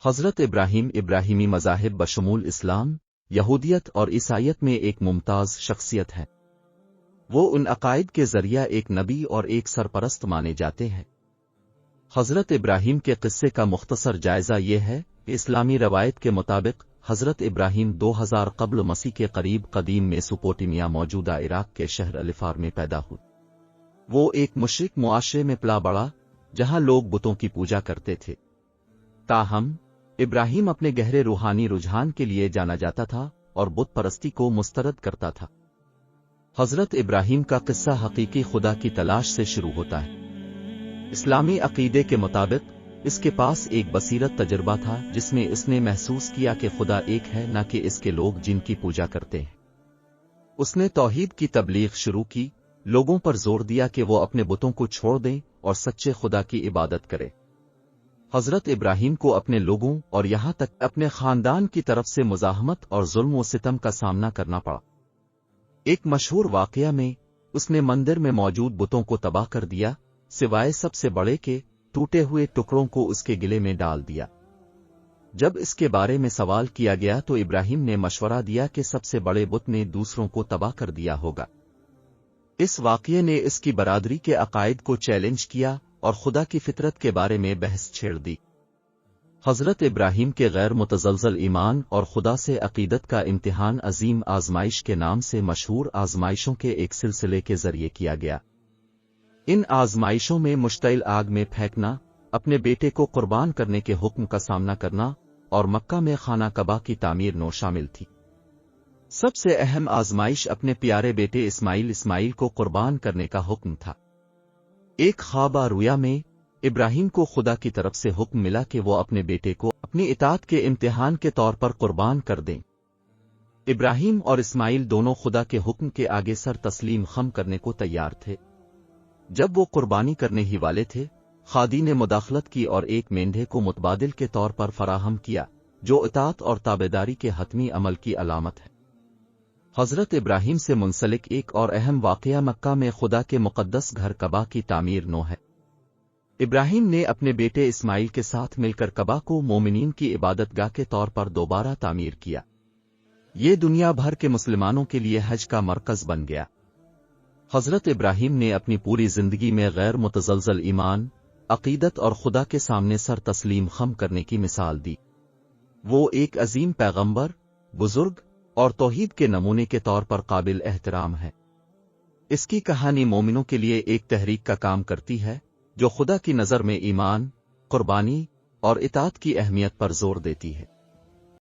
حضرت ابراہیم ابراہیمی مذاہب بشمول اسلام، یہودیت اور عیسائیت میں ایک ممتاز شخصیت ہے۔ وہ ان عقائد کے ذریعہ ایک نبی اور ایک سرپرست مانے جاتے ہیں۔ حضرت ابراہیم کے قصے کا مختصر جائزہ یہ ہے کہ اسلامی روایت کے مطابق حضرت ابراہیم 2000 قبل مسیح کے قدیم میسوپوٹیمیا موجودہ عراق کے شہر الفار میں پیدا ہوئے۔ وہ ایک مشرک معاشرے میں پلا بڑھا جہاں لوگ بتوں کی پوجا کرتے تھے۔ تاہم ابراہیم اپنے گہرے روحانی رجحان کے لیے جانا جاتا تھا اور بت پرستی کو مسترد کرتا تھا۔ حضرت ابراہیم کا قصہ حقیقی خدا کی تلاش سے شروع ہوتا ہے۔ اسلامی عقیدے کے مطابق اس کے پاس ایک بصیرت تجربہ تھا جس میں اس نے محسوس کیا کہ خدا ایک ہے، نہ کہ اس کے لوگ جن کی پوجا کرتے ہیں۔ اس نے توحید کی تبلیغ شروع کی، لوگوں پر زور دیا کہ وہ اپنے بتوں کو چھوڑ دیں اور سچے خدا کی عبادت کریں۔ حضرت ابراہیم کو اپنے لوگوں اور یہاں تک اپنے خاندان کی طرف سے مزاحمت اور ظلم و ستم کا سامنا کرنا پڑا۔ ایک مشہور واقعہ میں اس نے مندر میں موجود بتوں کو تباہ کر دیا، سوائے سب سے بڑے کے ٹوٹے ہوئے ٹکڑوں کو اس کے گلے میں ڈال دیا۔ جب اس کے بارے میں سوال کیا گیا تو ابراہیم نے مشورہ دیا کہ سب سے بڑے بت نے دوسروں کو تباہ کر دیا ہوگا۔ اس واقعے نے اس کی برادری کے عقائد کو چیلنج کیا اور خدا کی فطرت کے بارے میں بحث چھیڑ دی۔ حضرت ابراہیم کے غیر متزلزل ایمان اور خدا سے عقیدت کا امتحان عظیم آزمائش کے نام سے مشہور آزمائشوں کے ایک سلسلے کے ذریعے کیا گیا۔ ان آزمائشوں میں مشتعل آگ میں پھینکنا، اپنے بیٹے کو قربان کرنے کے حکم کا سامنا کرنا اور مکہ میں خانہ کعبہ کی تعمیر نو شامل تھی۔ سب سے اہم آزمائش اپنے پیارے بیٹے اسماعیل کو قربان کرنے کا حکم تھا۔ ایک خواب رویا میں ابراہیم کو خدا کی طرف سے حکم ملا کہ وہ اپنے بیٹے کو اپنی اطاعت کے امتحان کے طور پر قربان کر دیں۔ ابراہیم اور اسماعیل دونوں خدا کے حکم کے آگے سر تسلیم خم کرنے کو تیار تھے۔ جب وہ قربانی کرنے ہی والے تھے، خادی نے مداخلت کی اور ایک مینڈھے کو متبادل کے طور پر فراہم کیا، جو اطاعت اور تابعداری کے حتمی عمل کی علامت ہے۔ حضرت ابراہیم سے منسلک ایک اور اہم واقعہ مکہ میں خدا کے مقدس گھر کعبہ کی تعمیر نو ہے۔ ابراہیم نے اپنے بیٹے اسماعیل کے ساتھ مل کر کعبہ کو مومنین کی عبادت گاہ کے طور پر دوبارہ تعمیر کیا۔ یہ دنیا بھر کے مسلمانوں کے لیے حج کا مرکز بن گیا۔ حضرت ابراہیم نے اپنی پوری زندگی میں غیر متزلزل ایمان، عقیدت اور خدا کے سامنے سر تسلیم خم کرنے کی مثال دی۔ وہ ایک عظیم پیغمبر، بزرگ اور توحید کے نمونے کے طور پر قابل احترام ہے۔ اس کی کہانی مومنوں کے لیے ایک تحریک کا کام کرتی ہے، جو خدا کی نظر میں ایمان، قربانی اور اطاعت کی اہمیت پر زور دیتی ہے۔